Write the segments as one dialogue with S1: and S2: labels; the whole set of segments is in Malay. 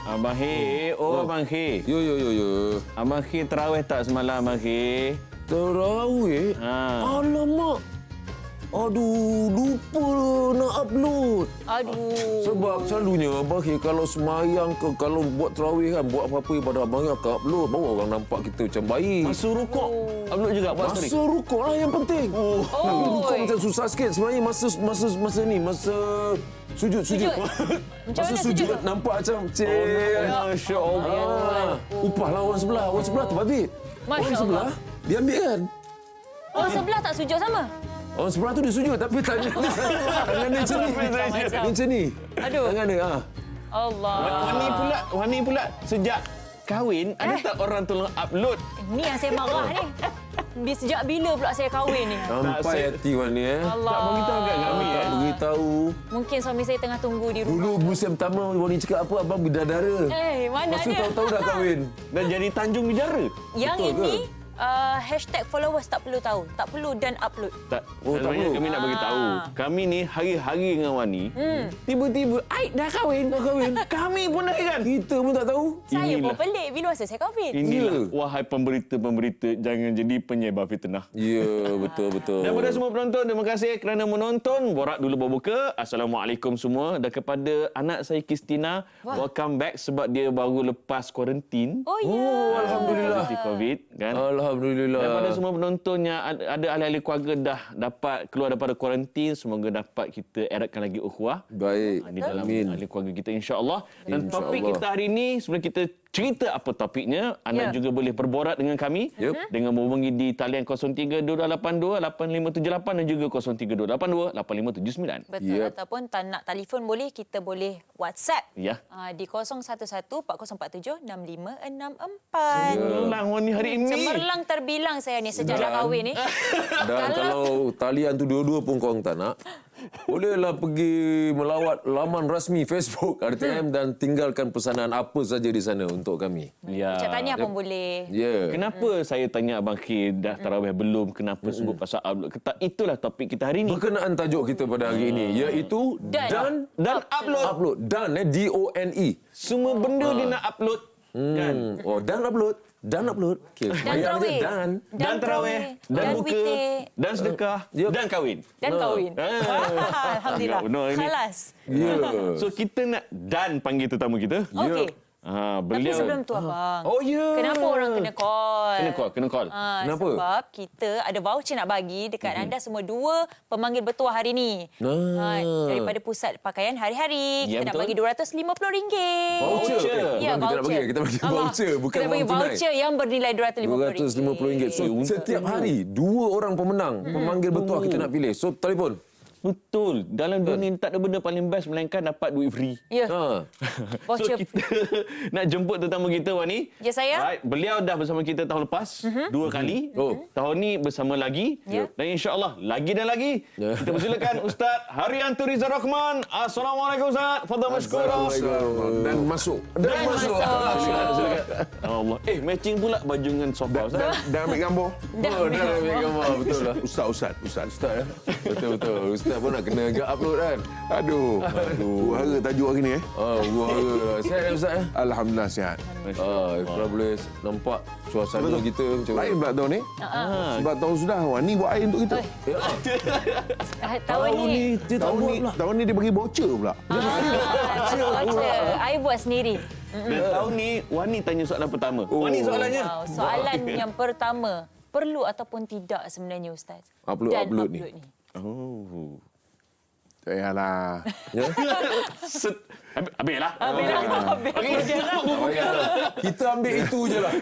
S1: Abang He, Abang He.
S2: Yo.
S1: Abang He terawih tak semalam, Abang He?
S2: Terawih? Alamak. Aduh, lupa nak upload.
S3: Aduh.
S2: Sebab selalunya Abang Hir kalau semayang ke, kalau buat terawih kan, buat apa-apa ibadah Abang Hir akan upload. Baru orang nampak kita macam baik.
S1: Masa rukuk, upload juga buat story?
S2: Masa rukuk lah yang penting. Rukuk macam susah sikit. Sebenarnya masa sujud.
S3: Macam
S2: Masa
S3: mana
S2: sujud
S3: sujud?
S2: nampak macam
S1: Masya Allah.
S2: upah lah orang sebelah. Orang sebelah terbabit.
S3: Masya
S2: Orang sebelah dia ambil kan.
S3: Oh, sebelah tak sujud sama?
S2: Orang sebelah tu dia sujud tapi tangan dia macam ni. Dia macam ni.
S3: Aduh.
S2: Tangan dia.
S3: Allah.
S1: Wani pula sejak kahwin, ada tak orang tolong upload?
S3: Ni yang saya marah ni. Sejak bila pula saya kahwin ni?
S2: Sampai hati Wani
S3: Allah.
S1: Tak beritahu kat kami
S2: Tak beritahu.
S3: Mungkin suami saya tengah tunggu di rumah.
S2: Dulu musim pertama Wani cakap apa abang bidadara.
S3: Mana
S2: Lepas tu
S3: ada?
S2: tahu-tahu dah kahwin.
S1: Dan jadi Tanjung Bidara?
S3: Yang
S2: Betul
S3: ini
S2: ke?
S3: hashtag followers tak perlu tahu. Tak perlu dan upload.
S1: Tak.
S2: Oh, tak
S1: Sebenarnya
S2: perlu.
S1: kami nak bagi tahu. Kami ni hari-hari dengan Wani. Tiba-tiba, Aid dah kahwin. Kami pun dah kan.
S2: Kita pun tak tahu.
S3: Saya pun
S1: Inilah.
S3: pelik bila masa saya kahwin.
S1: Inilah,
S2: Ya.
S1: wahai pemberita-pemberita, jangan jadi penyebar fitnah.
S2: Ya, betul.
S1: Dan kepada semua penonton, terima kasih kerana menonton. Borak dulu berbuka. Assalamualaikum semua. Dan kepada anak saya Kristina, welcome back sebab dia baru lepas kuarantin.
S3: Oh, ya.
S2: Oh, alhamdulillah.
S1: COVID kan.
S2: Alhamdulillah.
S1: Dan pada semua penonton yang ada ahli-ahli keluarga dah dapat keluar daripada kuarantin, semoga dapat kita eratkan lagi ukhuwah
S2: Baik.
S1: di dalam
S2: Amin.
S1: ahli keluarga kita, insya-Allah. Dan
S2: Insya
S1: topik
S2: Allah.
S1: kita hari ini, sebelum kita cerita apa topiknya, anda juga boleh berborak dengan kami dengan menghubungi di talian 0322828578 dan juga 0322828579.
S3: Betul. Ataupun tak nak telefon boleh, kita boleh WhatsApp.
S1: Ya.
S3: Di 011440476564.
S1: Cemerlang Wani hari ini.
S3: Cemerlang terbilang saya ni sejak dah kahwin ni.
S2: Dan kalau talian tu dua-dua pun korang tak nak, bolehlah pergi melawat laman rasmi Facebook RTM dan tinggalkan pesanan apa saja di sana untuk kami.
S1: Ya.
S3: Ucap tahniah pun boleh.
S2: Ya.
S1: Kenapa saya tanya Abang Khir dah tarawih belum? Kenapa sebut pasal upload? Itulah topik kita hari ini.
S2: Berkenaan tajuk kita pada hari ini iaitu
S3: Dan
S1: upload.
S2: upload. Dan DONE.
S1: Semua benda dia nak upload. Kan?
S2: Oh, dan upload. Dan upload. Okay.
S3: Dan
S2: Bayar
S3: terawih.
S2: je, Dan.
S1: Dan tarawih, dan buka,
S3: witir,
S1: dan sedekah, dan kahwin.
S3: dan kahwin. Alhamdulillah.
S1: Agak benar ini.
S3: Khalas.
S2: Ya.
S1: So kita nak Dan panggil tetamu kita.
S3: Okey.
S1: Ha,
S3: Tapi
S1: beliau.
S3: sebelum tu abang.
S1: Oh ya.
S3: Kenapa orang kena call?
S1: Kena call.
S2: Kenapa?
S3: Sebab kita ada voucher nak bagi dekat anda semua dua pemanggil bertuah hari ni. Daripada pusat pakaian hari-hari.
S1: Ya,
S3: Kita nak
S1: betul.
S3: bagi RM250.
S2: Voucher.
S3: Ya,
S2: Bukan kita nak bagi. Kita bagi voucher. Bukan
S3: kita bagi
S2: wang tunai.
S3: voucher yang bernilai RM250.
S2: RM250. So, setiap hari, 2 orang pemenang, pemanggil bertuah kita nak pilih. So, telefon.
S1: Betul. Dalam dunia ni tak ada benda paling best melainkan dapat duit free.
S3: Ya.
S2: Ha.
S1: So
S3: Voucher.
S1: kita nak jemput tetamu kita Wani.
S3: Ya, saya.
S1: Right. Beliau dah bersama kita tahun lepas 2 kali. Tahun ni bersama lagi.
S3: Ya.
S1: Dan insya-Allah lagi dan lagi. Kita persilakan Ustaz Haryanto Rizal Rahman. Assalamualaikum Ustaz. Fadhal mashkura.
S2: Dan masuk.
S3: masuk.
S1: Silakan. Allah. Matching pula baju dengan sofa Ustaz.
S4: Dah ambil gambar?
S3: Dah ambil gambar.
S2: Betul lah.
S4: Ustaz.
S2: Ustaz ya. Betul. Ustaz pun nak kena agak upload kan.
S4: Aduh. Huru-hara tajuk hari ni
S2: Wah, Ustaz ya Ustaz ya.
S4: Alhamdulillah sihat.
S2: Kalau boleh nampak suasana kita macam
S4: Lain pula tahun ni. Sebab tahun sudah Wani buat air untuk kita.
S3: Tahun ni.
S2: dia tak buat pula.
S4: Tahun ni dia bagi voucher pula.
S3: Voucher. I buat sendiri.
S1: Dan tahun ni Wani tanya soalan pertama. Wani soalannya.
S3: Wow, soalan yang pertama. Perlu ataupun tidak sebenarnya Ustaz?
S2: Upload ni.
S1: Oh.
S4: Tak payahlah.
S1: Habis lah.
S3: Okey,
S2: Kita ambil itu je lah.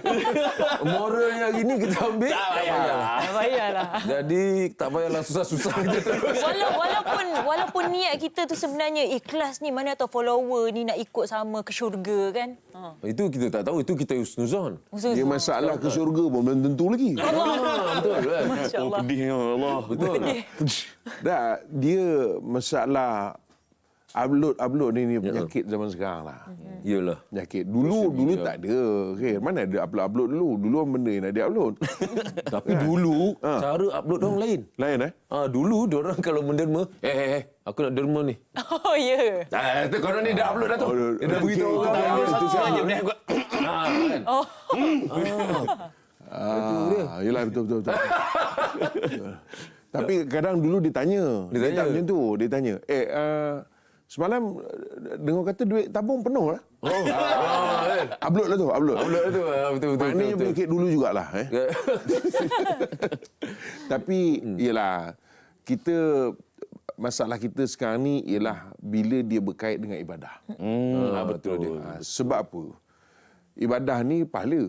S2: Moralnya hari ni kita ambil.
S1: Tak
S3: payahlah.
S2: Jadi tak payahlah susah-susah kita terus.
S3: Walaupun niat kita tu sebenarnya ikhlas ni, mana tahu follower ni nak ikut sama ke syurga kan.
S2: Itu kita tak tahu. Itu kita husnuzon.
S4: Dia masalah ke syurga pun belum tentu lagi.
S2: Betul kan?
S1: Oh, pedihnya Allah.
S2: Betul.
S4: Dah, dia masalah upload ni penyakit zaman sekarang lah.
S2: Iyalah.
S4: Penyakit. Dulu tak ada. Okay. Mana ada upload dulu. Dulu benda yang nak di-upload.
S2: Tapi dulu cara upload orang lain.
S4: Lain
S2: Dulu diorang kalau menderma, Aku nak derma ni.
S3: Oh, ya.
S2: Tu korang ni dah upload dah tu. Dia dah beritahu
S4: okey.
S2: orang.
S4: Itu siapa?
S2: Kan?
S3: Oh.
S4: Yelah betul. Tapi kadang dulu dia tanya. Dia
S2: tanya.
S4: tak macam tu. Dia tanya. Semalam dengar kata duit tabung penuh lah. Upload lah tu. Upload
S2: Upload dah tu. Betul.
S4: Maknanya penyakit dulu jugalah. Tapi yelah, masalah kita sekarang ni ialah bila dia berkait dengan ibadah.
S2: Betul dia.
S4: Sebab apa? Ibadah ni pahala.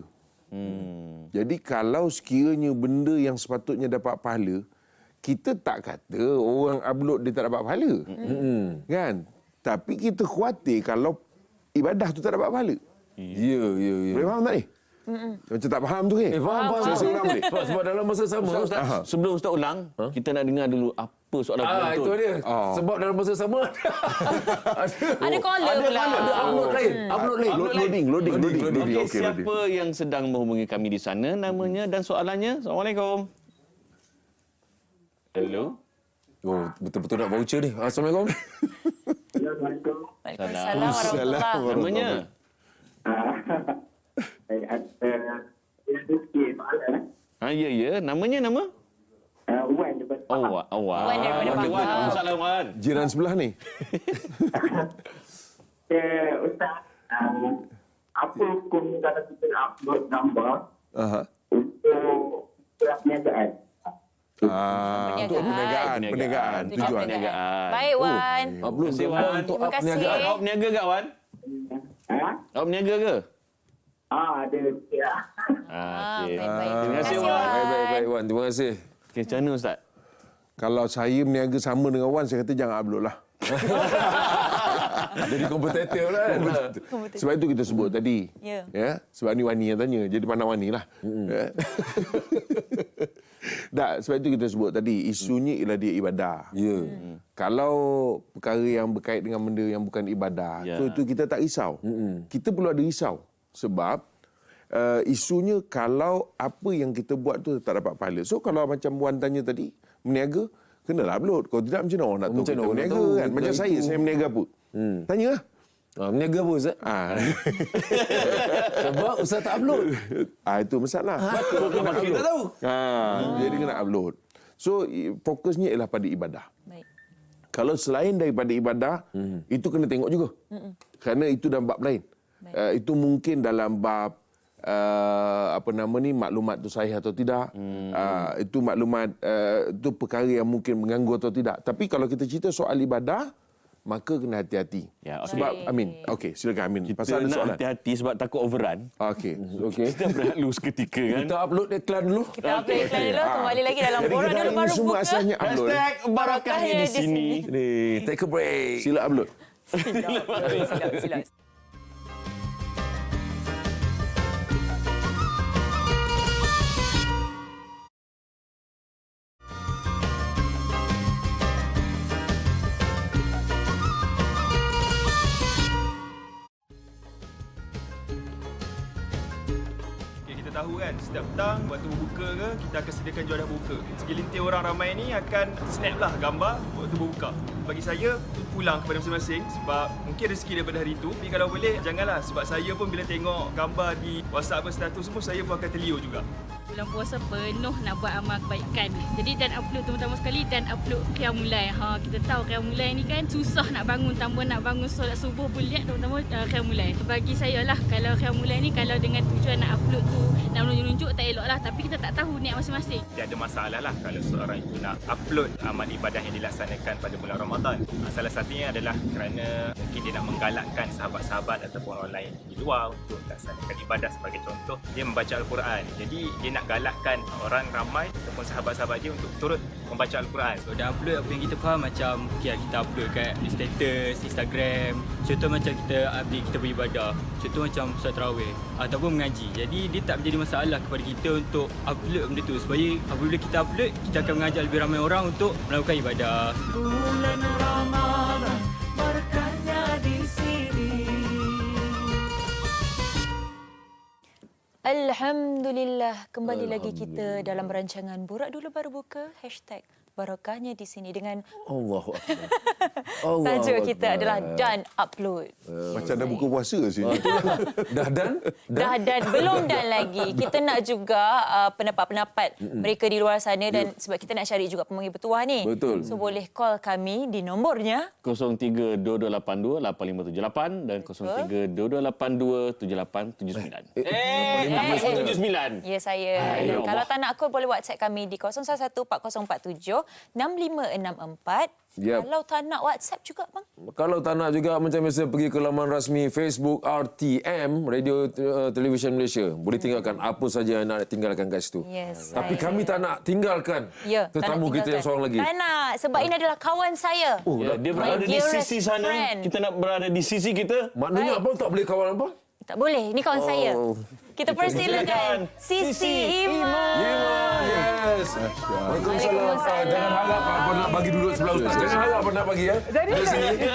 S4: Jadi kalau sekiranya benda yang sepatutnya dapat pahala, kita tak kata orang upload dia tak dapat pahala. Kan? Tapi kita khawatir kalau ibadah tu tak dapat pahala.
S2: Ya.
S4: Boleh faham tak ni? Macam tak faham tu ke?
S2: Faham.
S4: Saya ulang balik.
S2: Sebab dalam masa sama.
S1: Ustaz, sebelum Ustaz ulang, kita nak dengar dulu apa soalan penonton.
S2: Itu dia. Sebab dalam masa sama
S3: Ada caller pula.
S2: Ada upload lain.
S4: Loading.
S1: Okey,
S4: Okey,
S1: siapa yang sedang menghubungi kami di sana, namanya dan soalannya? Assalamualaikum. Hello.
S2: Oh, betul-betul nak voucher ni. Assalamualaikum.
S3: Waalaikumsalam warahmatullahi.
S1: Namanya? Ya. Namanya nama?
S5: Wan daripada
S1: Wan
S3: daripada Pahang.
S1: Assalamualaikum, Wan.
S4: Jiran sebelah ni.
S5: Ustaz, apa hukum kalau kita nak upload gambar untuk perniagaan?
S4: Untuk perniagaan. Tujuan.
S1: Perniagaan.
S3: Baik, Wan.
S2: Upload
S1: Terima kasih,
S2: gambar
S1: Wan.
S2: untuk
S3: Terima kasih.
S2: perniagaan.
S1: Awak berniaga tak, Wan? Awak berniaga ke?
S5: Ada sikit lah.
S1: Okey.
S3: Baik.
S1: Terima kasih, Wan.
S2: Baik, Wan. Terima kasih.
S1: Okey, macam mana, Ustaz?
S4: Kalau saya berniaga sama dengan Wan, saya kata jangan upload lah.
S2: Jadi kompetitor lah kan.
S4: Sebab itu kita sebut tadi.
S3: Ya.
S4: Sebab ni Wani yang tanya. Jadi pandang Wani lah. Ya. Sebab itu kita sebut tadi. Isunya ialah dia ibadah.
S2: Ya.
S4: Kalau perkara yang berkait dengan benda yang bukan ibadah, itu kita tak risau. Kita perlu ada risau. Sebab isunya kalau apa yang kita buat tu tak dapat pahala. So kalau macam Wan tanya tadi, berniaga, kenalah upload. Kalau tidak macam mana orang nak tahu
S2: Macam
S4: kita
S2: mana orang nak
S4: berniaga
S2: tahu
S4: kan?
S2: kita
S4: Macam
S2: itu.
S4: saya berniaga apa? Tanyalah.
S2: Berniaga apa, Ustaz? Sebab Ustaz tak upload.
S4: Itu masalah.
S2: Abang kita tahu.
S4: Jadi kena upload. So fokusnya ialah pada ibadah.
S3: Baik.
S4: Kalau selain daripada ibadah, itu kena tengok juga. Kerana itu dalam bab lain. Itu mungkin dalam bab maklumat tu sahih atau tidak. Itu maklumat itu perkara yang mungkin mengganggu atau tidak. Tapi kalau kita cerita soal ibadah, maka kena hati-hati.
S1: Ya, okey.
S4: Sebab Amin. Okey, silakan Amin.
S1: Kita
S4: Pasal ada
S1: nak
S4: soalan.
S1: hati-hati sebab takut overrun.
S4: Okey.
S1: Kita berlalu seketika kan.
S2: Kita upload iklan dulu.
S3: Kita upload iklan dulu. Kembali lagi dalam
S4: Jadi
S3: Borak
S4: kita
S3: Dulu
S4: ini
S3: Baru
S4: semua
S3: Buka.
S4: asalnya upload.
S1: Hashtag barakahnya di sini.
S2: Ni, take a break.
S4: Sila upload.
S3: Silap.
S6: Kita tahu kan, setiap petang waktu berbuka ke, kita akan sediakan juadah buka. Segelintir orang ramai ni akan snap lah gambar waktu berbuka. Bagi saya, pulang kepada masing-masing sebab mungkin rezeki daripada hari itu. Tapi kalau boleh, janganlah. Sebab saya pun bila tengok gambar di WhatsApp status semua, saya pun akan terliur juga.
S7: Bulan puasa penuh nak buat amal kebaikan. Jadi dan upload terutama sekali dan upload Qiyamul Lail. Kita tahu Qiyamul Lail ni kan susah nak bangun, tambah nak bangun solat subuh pun lihat terutama Qiyamul Lail. Bagi saya lah kalau Qiyamul Lail ni kalau dengan tujuan nak upload tu nak menunjuk tak elok lah, tapi kita tak tahu niat masing-masing.
S6: Dia ada masalah lah kalau seorang itu nak upload amal ibadah yang dilaksanakan pada bulan Ramadan. Salah satunya adalah kerana mungkin dia nak menggalakkan sahabat-sahabat ataupun orang lain di luar untuk melaksanakan ibadah. Sebagai contoh, dia membaca Al-Quran. Jadi dia nak galakkan orang ramai ataupun sahabat-sahabat dia untuk turut membaca Al-Quran.
S8: So, dah upload apa yang kita faham macam kita upload kat status, Instagram. Contoh macam kita update kita beribadah. Contoh macam solat tarawih ataupun mengaji. Jadi dia tak menjadi masalah kepada kita untuk upload benda tu. Supaya apabila kita upload, kita akan mengajak lebih ramai orang untuk melakukan ibadah.
S9: Bulan Ramadan, berkahnya di sini.
S3: Alhamdulillah, kembali lagi kita dalam rancangan Borak Dulu Baru Buka barokahnya di sini dengan
S2: Allahu Akbar.
S3: tajuk
S2: Allahu
S3: kita
S2: Akbar.
S3: adalah dan upload.
S4: Macam dah buka puasa sini.
S2: Dah dan?
S3: Dan belum dan lagi. Kita nak juga pendapat-pendapat mereka di luar sana dan sebab kita nak cari juga pemanggil bertuah ni.
S2: Betul.
S3: So boleh call kami di nombornya
S1: 0322828578 dan 0322827879. 79.
S3: ya saya. Dan kalau tak nak call boleh WhatsApp kami di 0114476564.
S2: Yep.
S3: Kalau tak nak WhatsApp juga bang.
S2: Kalau tak nak juga macam biasa pergi ke laman rasmi Facebook RTM Radio Television Malaysia. Boleh tinggalkan apa saja yang nak tinggalkan kat situ.
S3: Yes,
S2: Tapi
S3: saya-
S2: kami tak nak tinggalkan
S3: Ya, tak nak
S2: tetamu kita
S3: tinggalkan.
S2: yang seorang lagi.
S3: Tak nak sebab ini adalah kawan saya.
S1: Ya, dia berada di
S3: dearest
S1: sisi sana.
S3: friend.
S1: Kita nak berada di sisi kita.
S2: Maknanya abang tak boleh kawan abang?
S3: Tak boleh. Ini kawan saya. Kita persilakan Sisi Iman.
S2: Yes. Waalaikumsalam. Jangan harap apa nak bagi duduk sebelah ustaz. Jangan harap apa nak bagi ya. Dari sini.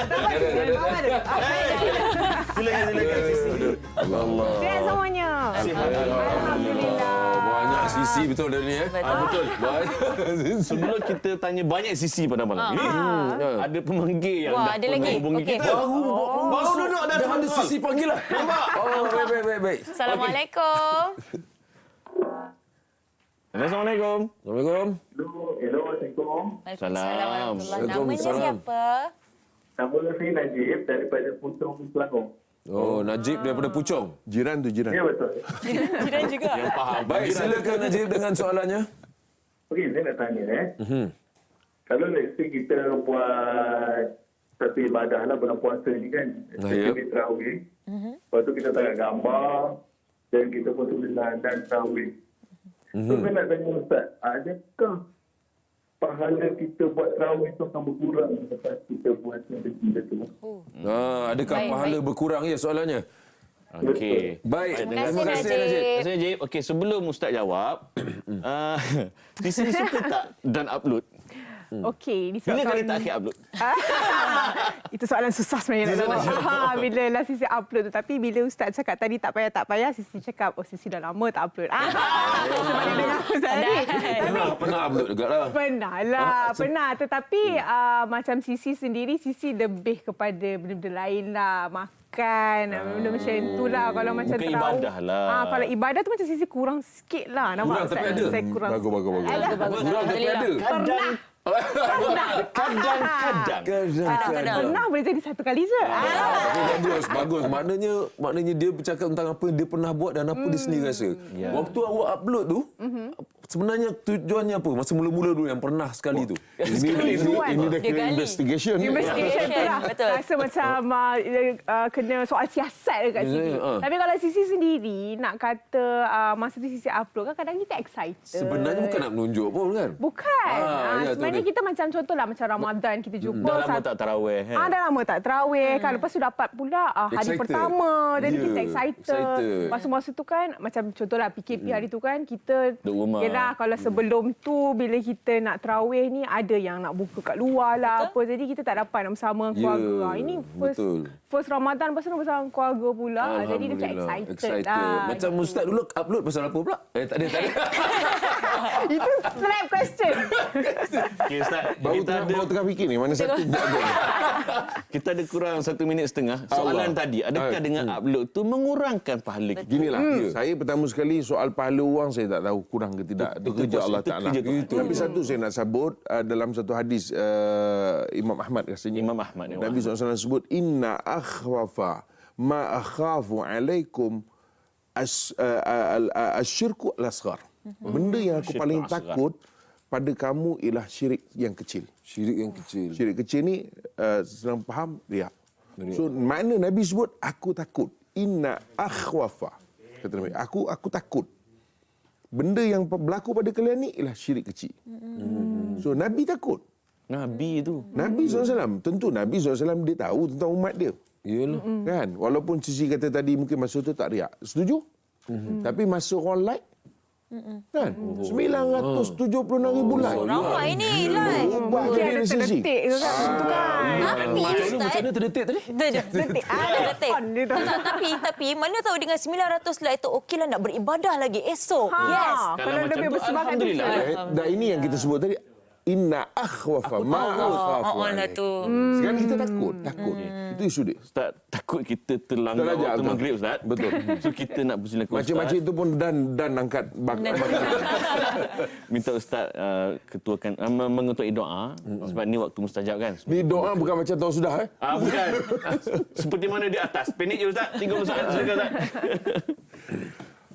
S1: Silakan Sisi.
S2: Allah.
S10: Sihat semuanya. Alhamdulillah.
S2: Banyak sisi betul dari ni
S3: Betul.
S2: Betul.
S1: Sebelum kita tanya banyak sisi pada malam ini, ada pemanggil yang
S3: Wah,
S1: dah
S3: ada
S1: pun
S3: lagi.
S1: menghubungi
S3: Okey.
S1: kita.
S2: Baru duduk dah ada sisi panggilan. Nampak? Oh, baik.
S3: Assalamualaikum.
S1: Assalamualaikum.
S2: Assalamualaikum.
S5: Hello, Assalamualaikum.
S3: Waalaikumsalam warahmatullahi. Namanya
S2: Waalaikumsalam.
S3: siapa?
S5: Nama saya Najib daripada Puchong, Selangor.
S2: Oh, Najib daripada Puchong.
S4: Jiran tu jiran.
S5: Ya, betul.
S3: Jiran juga.
S1: Yang faham.
S2: Baik, silakan Najib dengan soalannya.
S5: Okey, saya nak tanya Kalau let's say kita buat satu ibadah lah bulan puasa ni kan.
S2: Ya.
S5: Kita terawih. Lepas tu kita tengok gambar dan kita pun tulis dan terawih. So saya nak tanya Ustaz, adakah pahala kita buat terawih tu akan berkurang lepas kita buat benda tu?
S2: Adakah
S3: Baik,
S2: pahala
S3: baik.
S2: berkurang ya soalannya?
S1: Okey.
S2: Baik,
S3: Terima kasih Najib.
S1: Terima kasih Najib. Okey, sebelum Ustaz jawab, Sisi suka tak dan upload?
S10: Okey, ni
S1: Bila kali
S10: soalan...
S1: tak akhir upload?
S10: Itu soalan susah sebenarnya nak jawab. Bila lah Sisi upload tu. Tapi bila Ustaz cakap tadi tak payah, Sisi cakap, oh Sisi dah lama tak upload. Sebab dia dengar Ustaz ni.
S2: Pernah upload juga lah.
S10: Pernah lah, pernah. Tetapi macam Sisi sendiri, Sisi lebih kepada benda-benda lain lah. Makan, benda macam tu lah. Kalau macam
S1: Bukan
S10: terawih.
S1: ibadah lah.
S10: Kalau ibadah tu macam Sisi kurang sikit lah. Nampak
S2: Kurang tapi
S10: Ustaz?
S2: ada.
S10: Saya kurang
S4: Bagus.
S2: Kurang tapi ada.
S1: Kadang-kadang.
S10: Pernah boleh jadi satu kali je.
S2: Tapi bagus. Maknanya dia bercakap tentang apa yang dia pernah buat dan apa dia sendiri rasa. Waktu awak upload tu, sebenarnya tujuannya apa? Masa mula-mula dulu yang pernah sekali tu.
S4: Ini dah
S3: Dia
S4: kira
S3: gali.
S4: investigation.
S10: Investigation tu lah.
S3: Betul.
S10: Rasa macam kena soal siasat dekat sini. Tapi kalau Sisi sendiri nak kata masa tu Sisi upload kan kadang kita excited.
S2: Sebenarnya bukan nak menunjuk pun kan?
S10: Bukan.
S2: Ya, tu
S10: Sebenarnya
S2: dia.
S10: kita macam contohlah macam Ramadan kita jumpa.
S1: Dah lama tak tarawih.
S10: Dah lama tak terawih kan. Lepas tu dapat pula hari
S2: Excited.
S10: pertama. Jadi
S2: Ya,
S10: kita excited. Lepas tu masa tu kan macam contohlah PKP hari tu kan kita
S1: Duduk rumah.
S10: yelah kalau sebelum tu bila kita nak terawih ni ada yang nak buka kat luar lah apa. Jadi kita tak dapat nak bersama keluarga. Ini first Ramadan lepas tu nak bersama keluarga pula. Jadi dia macam excited lah.
S2: Macam Ustaz dulu upload pasal apa pula? Tak ada.
S10: Itu trap question.
S1: Okey, Ustaz.
S4: Baru tengah fikir ni mana satu buat dia.
S1: Kita ada kurang 1.5 minit. Soalan tadi, adakah dengan upload tu mengurangkan pahala kita?
S4: Ginilah, saya pertama sekali soal pahala orang saya tak tahu kurang ke tidak. Itu kerja Allah Ta'ala.
S1: kerja Tuhan.
S4: Tapi satu saya nak sebut dalam satu hadis Imam Ahmad rasanya.
S1: Imam Ahmad.
S4: Nabi SAW sebut, Inna akhwafa ma akhafu alaikum asyirku al-asghar. Benda yang aku
S1: Syirk
S4: paling
S1: al-asghar.
S4: takut pada kamu ialah syirik yang kecil.
S2: Syirik yang kecil.
S4: Syirik kecil ni senang faham riak. So makna Nabi sebut aku takut. Inna akhwafa. Kata Nabi, aku takut. Benda yang berlaku pada kalian ni ialah syirik kecil. So Nabi takut.
S1: Nabi tu.
S4: Nabi SAW, tentu Nabi SAW dia tahu tentang umat dia.
S2: Yalah.
S4: Kan? Walaupun Sisi kata tadi mungkin masa tu tak riak. Setuju? Tapi masa orang like kan? 976,000 like.
S3: Ramai ni lah.
S4: Ubah
S10: Mungkin
S4: jadi
S10: ada
S4: resesi.
S10: terdetik ke kan. Itu kan.
S3: Tapi Ustaz,
S2: Macam mana terdetik tadi?
S3: detik. Detik.
S10: On dia tu.
S3: Tapi mana tahu dengan 900 like tu okeylah nak beribadah lagi esok. Yes.
S10: Kalau
S1: macam
S10: lebih
S1: tu,
S10: bersembahkan tu.
S1: Alhamdulillah.
S4: Dan ini yang kita sebut tadi, inna akhwafa ma akhafu
S3: lah
S4: alaik.
S3: tu.
S4: Sekarang kita takut. Itu isu dia.
S1: Ustaz, takut kita terlanggar
S4: Terlajak,
S1: waktu
S4: betul.
S1: maghrib, Ustaz.
S4: Betul.
S1: So, kita nak bersilakan Ustaz.
S4: Makcik-makcik itu pun dan angkat makanan.
S1: Minta Ustaz ketuakan, mengetuai doa. Sebab ni waktu mustajab kan.
S4: Ni doa bukan macam tahu sudah
S1: Bukan. Seperti mana di atas. Penik je Ustaz. Tinggal Ustaz. Silakan Ustaz.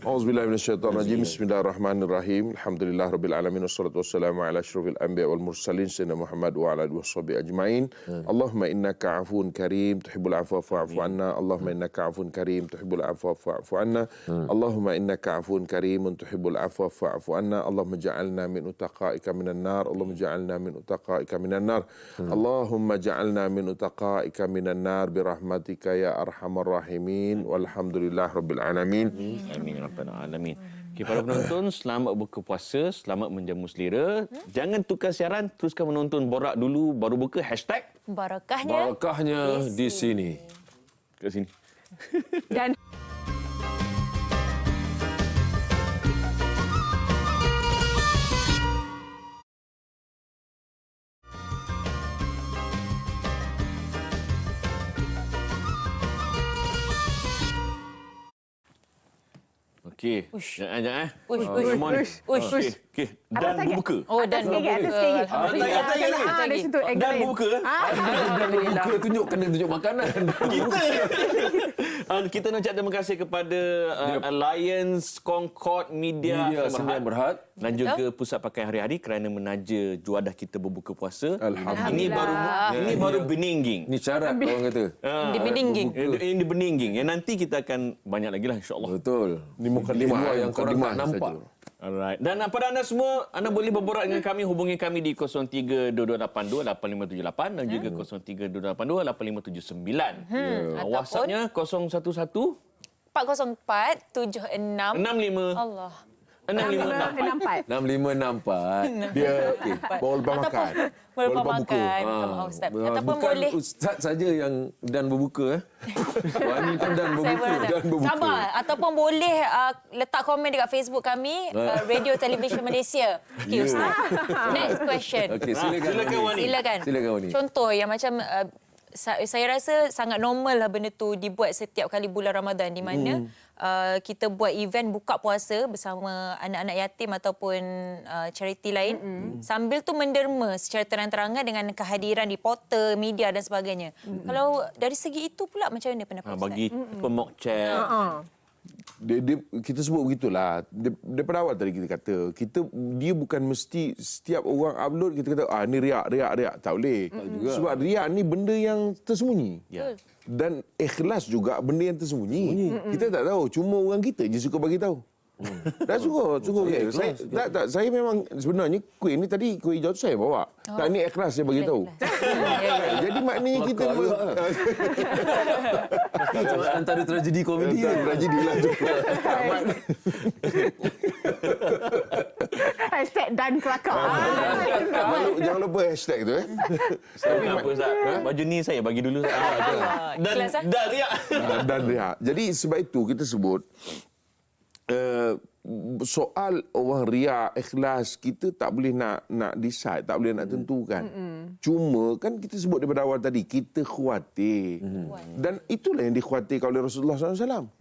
S4: Auzubillahi minasyaitonirrajim. Bismillahirrahmanirrahim. Alhamdulillah rabbil alamin wassalatu wassalamu ala asyrafil anbiya wal mursalin sayyidina Muhammad wa ala alihi washabihi ajmain. Allahumma innaka afuwun karim tuhibbul afwa fa'fu anna. Allahumma innaka afuwun karim tuhibbul afwa fa'fu anna. Allahumma innaka afuwun karim tuhibbul afwa fa'fu anna. Allahumma ja'alna min utaqaika minan nar. Allahumma ja'alna min utaqaika minan nar. Allahumma ja'alna min utaqaika minan nar birahmatika ya arhamar rahimin. Walhamdulillah rabbil alamin.
S1: Amin. Alamin. Okay, para penonton, selamat berbuka puasa, selamat menjamu selera. Jangan tukar siaran, teruskan menonton Borak dulu baru buka
S3: Barakahnya
S2: di sini.
S1: kat sini.
S10: Dan
S1: Okey. Jangan.
S3: Ush.
S1: Okey. Dan berbuka.
S3: Oh, dan
S10: atas sikit.
S3: Alhamdulillah.
S10: Dari situ.
S1: Dan berbuka.
S2: Buka kena tunjuk makanan.
S1: Kita nak ucap terima kasih kepada Alliance Concord Media
S2: Sdn Berhad
S1: dan juga Pusat Pakaian Hari-Hari kerana menaja juadah kita berbuka puasa.
S4: Alhamdulillah.
S1: Ini baru beningging.
S2: Ni syarat orang kata.
S3: Di Beningging.
S1: Ini beningging. Nanti kita akan banyak lagi lah insya-Allah.
S2: Betul.
S4: Ni mukadimah
S2: yang korang tak nampak.
S1: Alright. Dan pada anda semua, anda boleh berborak dengan kami, hubungi kami di 0322828578 dan juga 0322828579. WhatsApp-nya 011
S3: 404 76
S1: 65
S3: Allah.
S1: 656.
S2: 6564.
S4: Dia baru lepas makan.
S3: Lepas makan. Minta Ustaz. Ataupun
S2: Bukan
S3: boleh.
S2: Ustaz saja yang dan berbuka. Wani pun dan berbuka.
S3: Sabar. Ataupun boleh letak komen dekat Facebook kami, Radio Television Malaysia. Okey, Ustaz. Next question.
S2: Okey, silakan Wani. Silakan Wani.
S3: Contoh yang macam saya rasa sangat normal lah benda tu dibuat setiap kali bulan Ramadan di mana kita buat event buka puasa bersama anak-anak yatim ataupun charity lain sambil tu menderma secara terang-terangan dengan kehadiran reporter, media dan sebagainya. Kalau dari segi itu pula macam mana pendapat Ustaz?
S1: Bagi pemok chat.
S4: Kita sebut begitulah. Daripada awal tadi kita kata, dia bukan mesti setiap orang upload kita kata ni riak. Tak boleh. Sebab riak ni benda yang tersembunyi. Dan ikhlas juga benda yang tersembunyi. Kita tak tahu, cuma orang kita je suka bagi tahu. Dah suka. Saya memang sebenarnya kuih ni tadi kuih hijau tu saya bawa. Tak, ni ikhlas saya bagi tahu. Jadi maknanya kita
S2: antara tragedi komedi.
S4: Tragedi lah juga.
S10: Hashtag dan kelakar.
S4: Jangan lupa hashtag tu.
S1: Tapi apa Ustaz? Baju ni saya bagi dulu. Dan riak.
S4: Dan riak. Jadi sebab itu kita sebut soal orang riak, ikhlas, kita tak boleh nak decide, tak boleh nak tentukan. Cuma kan kita sebut daripada awal tadi, kita khawatir. Dan itulah yang dikhawatirkan oleh Rasulullah SAW.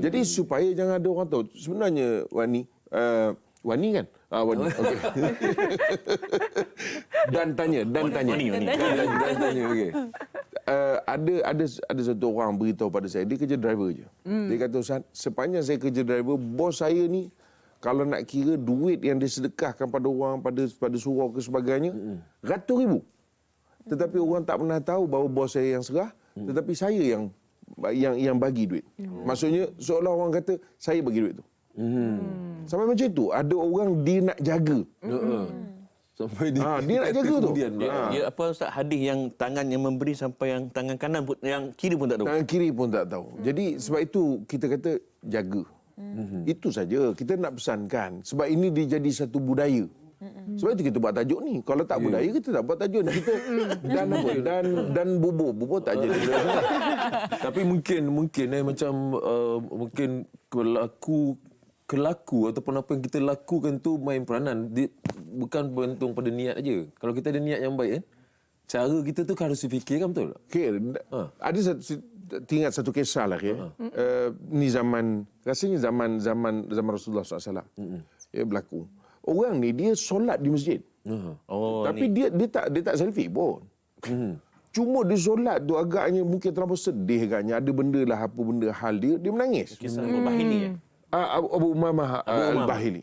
S4: Jadi supaya jangan ada orang tahu. Sebenarnya Wani kan? Wani. Okey. Dan tanya. Okey. Ada satu orang beritahu pada saya, dia kerja driver je. Dia kata, Ustaz, sepanjang saya kerja driver, bos saya ni kalau nak kira duit yang disedekahkan pada orang, pada surau ke sebagainya, ratus ribu. Tetapi orang tak pernah tahu bahawa bos saya yang serah, tetapi saya yang bagi duit. Maksudnya seolah orang kata saya bagi duit tu. Sampai macam itu, ada orang dia nak jaga.
S2: Sampai
S4: dia nak jaga tu.
S1: Dia apa Ustaz, hadis yang tangan yang memberi sampai yang tangan kanan pun, yang kiri pun tak tahu.
S4: Tangan kiri pun tak tahu. Jadi sebab itu kita kata jaga. Itu saja kita nak pesankan. Sebab ini dia jadi satu budaya. Sebab itu kita buat tajuk ni. Kalau tak budaya kita tak buat tajuk ni. Kita dan bubur tak jadi.
S2: Tapi mungkin macam mungkin berlaku kelaku ataupun apa yang kita lakukan tu main peranan. Bukan bergantung pada niat aja. Kalau kita ada niat yang baik kan, cara kita tu harus difikirkan, betul tak?
S4: Okay, ada ingat satu kisah lah. Ni rasanya zaman Rasulullah SAW. Ya, berlaku. Orang ni dia solat di masjid. Tapi dia tak selfie pun. Cuma dia solat tu agaknya mungkin terlalu sedih agaknya. Ada benda lah, apa benda hal dia menangis.
S1: Kisah Bahili.
S4: Abu Umamah Al-Bahili.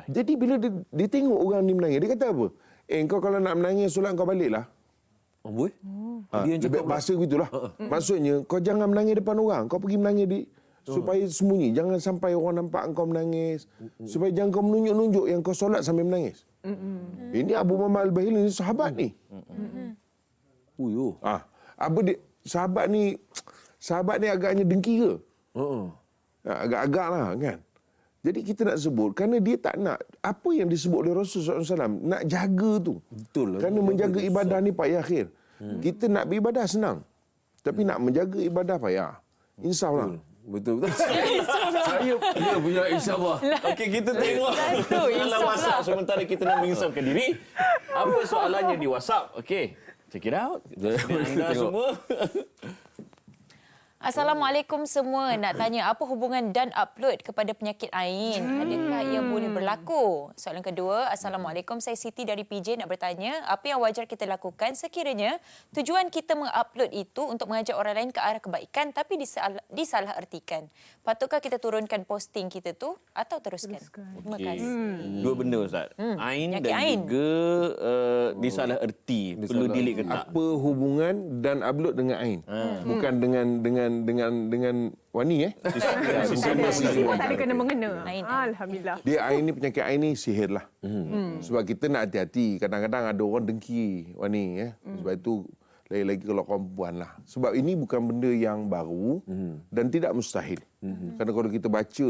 S4: Jadi bila dia tengok orang ni menangis, dia kata apa? Kau kalau nak menangis, solat kau baliklah.
S2: Boleh? Dia yang cakap
S4: Bahasa begitulah. Maksudnya, kau jangan menangis depan orang. Kau pergi menangis supaya sembunyi. Jangan sampai orang nampak kau menangis. Supaya jangan kau menunjuk-nunjuk yang kau solat sambil menangis. Ini Abu Umamah Al-Bahili ni sahabat ni. Sahabat ni agaknya dengki ke? Agak-agak lah kan. Jadi kita nak sebut kerana dia tak nak apa yang disebut oleh Rasulullah SAW, nak jaga tu. Betul lah. Kerana menjaga ibadah ni payah akhir. Kita nak beribadah senang. Tapi nak menjaga ibadah payah. Insaf lah.
S2: Betul. Saya punya insyaAllah.
S1: Okey, kita tengok dalam WhatsApp sementara kita nak menginsafkan diri. Apa soalannya di WhatsApp? Okey, check it out. Anda semua.
S3: Assalamualaikum semua. Nak tanya apa hubungan dan upload kepada penyakit ain? Adakah ia boleh berlaku? Soalan kedua, Assalamualaikum. Saya Siti dari PJ nak bertanya, apa yang wajar kita lakukan sekiranya tujuan kita mengupload itu untuk mengajak orang lain ke arah kebaikan tapi disalahartikan? Patutkah kita turunkan posting kita tu atau teruskan? Terima kasih.
S1: Dua benda Ustaz. Ain
S3: Penyakit
S1: dan
S3: ain.
S1: juga disalaherti. Perlu delete ke tak?
S4: Apa hubungan dan upload dengan ain? Bukan dengan wani
S10: Kita tak ada kena-mengena.
S3: Ain.
S10: Alhamdulillah.
S4: Dia ain ni, penyakit ain ni sihir lah. Sebab kita nak hati-hati. Kadang-kadang ada orang dengki wani. Sebab itu lagi-lagi kalau perempuan lah. Sebab ini bukan benda yang baru dan tidak mustahil. Kerana kalau kita baca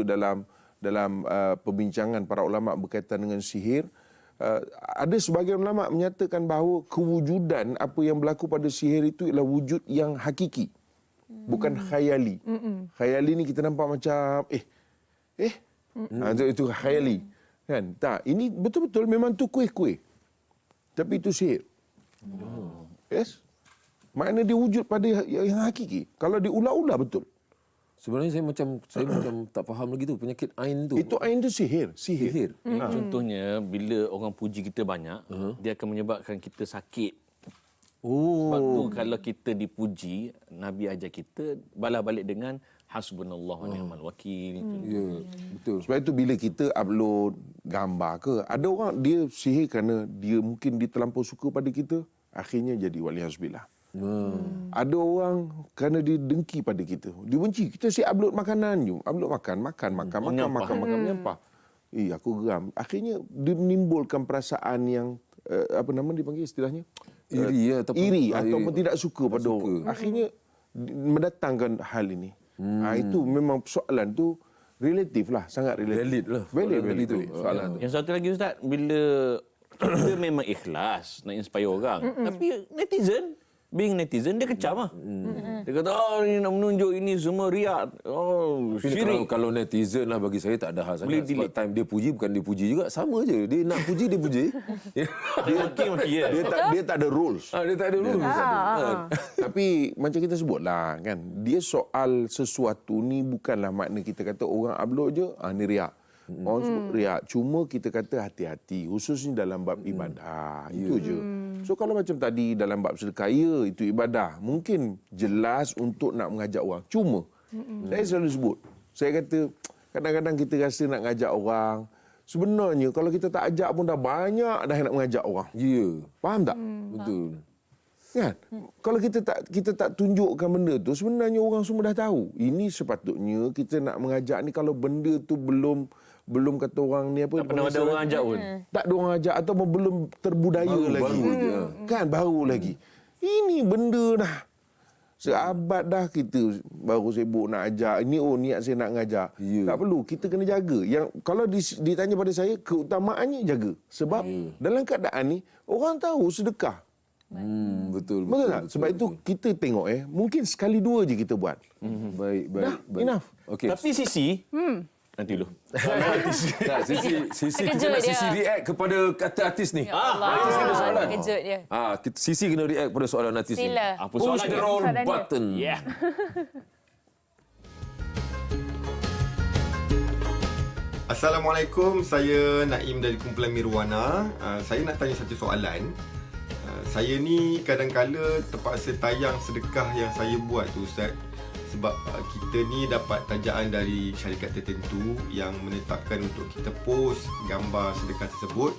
S4: dalam perbincangan para ulama berkaitan dengan sihir, ada sebahagian ulama menyatakan bahawa kewujudan apa yang berlaku pada sihir itu ialah wujud yang hakiki. Bukan khayali. Khayali ni kita nampak macam itu khayali. Kan? Tak, ini betul-betul memang tu kuih-kuih. Tapi itu sihir. Yes. Makna dia wujud pada yang hakiki. Kalau diulah-ulah betul.
S2: Sebenarnya saya macam tak faham lagi tu penyakit ain tu.
S4: Itu ain tu sihir.
S1: Contohnya bila orang puji kita banyak, dia akan menyebabkan kita sakit. Sebab tu kalau kita dipuji, Nabi ajar kita balas balik dengan hasbunallah wa ni'mal wakil.
S4: Ya, betul. Sebab itu bila kita upload gambar ke, ada orang dia sihir kerana dia mungkin dia terlampau suka pada kita, akhirnya jadi waliyahzubillah. Ada orang kerana dia dengki pada kita. Dia benci. Kita si upload makanan je. Upload makan, menyampah. Aku geram. Akhirnya dia menimbulkan perasaan yang dipanggil istilahnya? Iri ataupun tidak suka pada orang. Akhirnya mendatangkan hal ini. Itu memang soalan tu relatif lah. Sangat relatif. Valid itu soalan tu.
S1: Yang satu lagi Ustaz, bila kita memang ikhlas nak inspire orang, tapi being netizen dia kecam lah. Dia kata, ni nak menunjuk ini semua riak. Syirik.
S2: Kalau netizen lah bagi saya tak ada hal sangat. Sebab time dia puji bukan dia puji juga. Sama je. Dia nak puji, dia puji.
S4: Dia tak ada rules.
S2: Dia tak ada rules.
S4: Tapi macam kita sebutlah kan, dia soal sesuatu ni bukanlah makna kita kata orang upload je, ni riak. Orang sebut riak. Cuma kita kata hati-hati. Khususnya dalam bab ibadah. Itu je. So kalau macam tadi dalam bab sedekah, ya itu ibadah. Mungkin jelas untuk nak mengajak orang. Cuma, saya selalu sebut. Saya kata, kadang-kadang kita rasa nak mengajak orang. Sebenarnya kalau kita tak ajak pun dah banyak dah nak mengajak orang.
S2: Ya.
S4: Faham tak?
S2: Betul.
S4: Kan? Kalau kita tak tunjukkan benda tu, sebenarnya orang semua dah tahu. Ini sepatutnya kita nak mengajak ni kalau benda tu belum kata orang ni apa,
S1: tak pernah ada orang ajak pun.
S4: Tak ada orang ajak ataupun belum terbudaya lagi. Kan baru lagi. Ini benda dah seabad dah kita baru sibuk nak ajak. Ini niat saya nak ngajak. Tak perlu, kita kena jaga. Yang kalau ditanya pada saya, keutamaannya jaga. Sebab dalam keadaan ni orang tahu sedekah.
S2: Betul
S4: tak? Sebab itu kita tengok mungkin sekali dua je kita buat.
S2: Baik.
S4: Enough.
S2: Okay.
S1: Tapi Sisi, Nanti dulu.
S2: Tak, Sisi
S3: Terkejut
S2: kena
S3: dia.
S2: Sisi react kepada kata artis ni.
S3: Allah,
S2: Artis kena soalan.
S3: terkejut dia.
S2: Sisi kena react pada soalan artis ni.
S3: Sila.
S1: Apa
S2: Push
S1: soalan
S2: the
S1: dia?
S2: roll
S10: Soalan dia.
S2: button.
S1: Yeah.
S11: Assalamualaikum, saya Naim dari kumpulan Mirwana. Saya nak tanya satu soalan. Saya ni kadang-kala terpaksa tayang sedekah yang saya buat tu Ustaz. Sebab kita ni dapat tajaan dari syarikat tertentu yang menetapkan untuk kita post gambar sedekah tersebut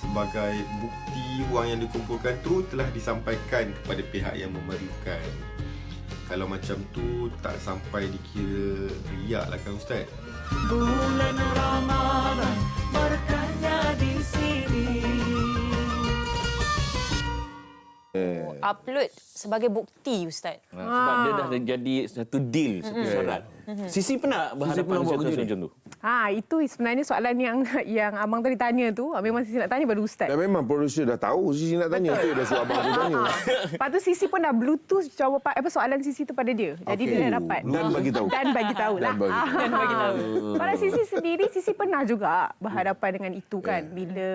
S11: sebagai bukti wang yang dikumpulkan tu telah disampaikan kepada pihak yang memerlukan. Kalau macam tu tak sampai dikira riak lah kan Ustaz?
S9: Bulan Ramadan berkahnya di sini.
S3: Upload sebagai bukti, Ustaz.
S1: Sebab dia dah jadi satu deal, satu syarat. Sisi pernah berhadapan dengan situasi macam tu?
S10: Itu sebenarnya soalan yang abang tadi tanya tu. Memang Sisi nak tanya pada Ustaz.
S4: Dan memang producer dah tahu Sisi nak tanya. Itu dah suruh abang tu tanya.
S10: Lepas tu Sisi pun dah bluetooth jawapan soalan Sisi tu pada dia. Jadi
S4: Okey.
S10: dia dah dapat.
S4: Dan bagi tahu.
S10: Dan bagi tahu lah.
S4: Dan bagi tahu.
S10: Pada Sisi sendiri, Sisi pernah juga berhadapan dengan itu kan. Bila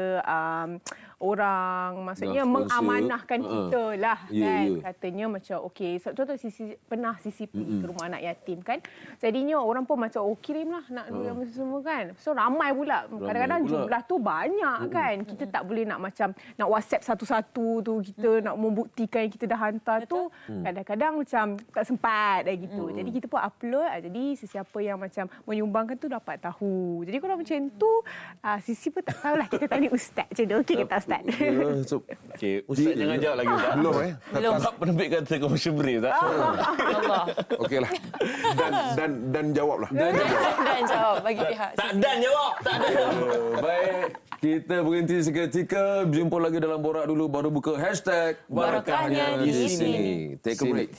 S10: orang maksudnya
S2: Sponsor.
S10: mengamanahkan kita lah kan. Katanya macam okey, contoh Sisi pernah Sisi pergi ke rumah anak yatim kan. Jadinya orang pun macam kirimlah nak yang semua kan. So ramai pula. Kadang-kadang jumlah tu banyak kan. Kita tak boleh nak macam nak WhatsApp satu-satu tu, kita nak membuktikan kita dah hantar tu. Kadang-kadang macam tak sempat dah gitu. Jadi kita pun upload. Jadi sesiapa yang macam menyumbangkan tu dapat tahu. Jadi kalau macam tu Sisi pun tak tahulah, kita tanya Ustaz macam tu. Okey ke tak Ustaz?
S1: Okey, Ustaz jangan jawab lagi Ustaz.
S4: Belum
S3: Belum.
S1: Tak penerbit kata commercial break Ustaz.
S3: Allah.
S4: Okeylah. Dan jawablah.
S3: Dan jawab bagi pihak.
S1: Tak dan jawab. Tak dan.
S2: Baik, kita berhenti seketika. Jumpa lagi dalam Borak Dulu, baru buka hashtag
S3: Barakahnya di sini.
S2: Take a break.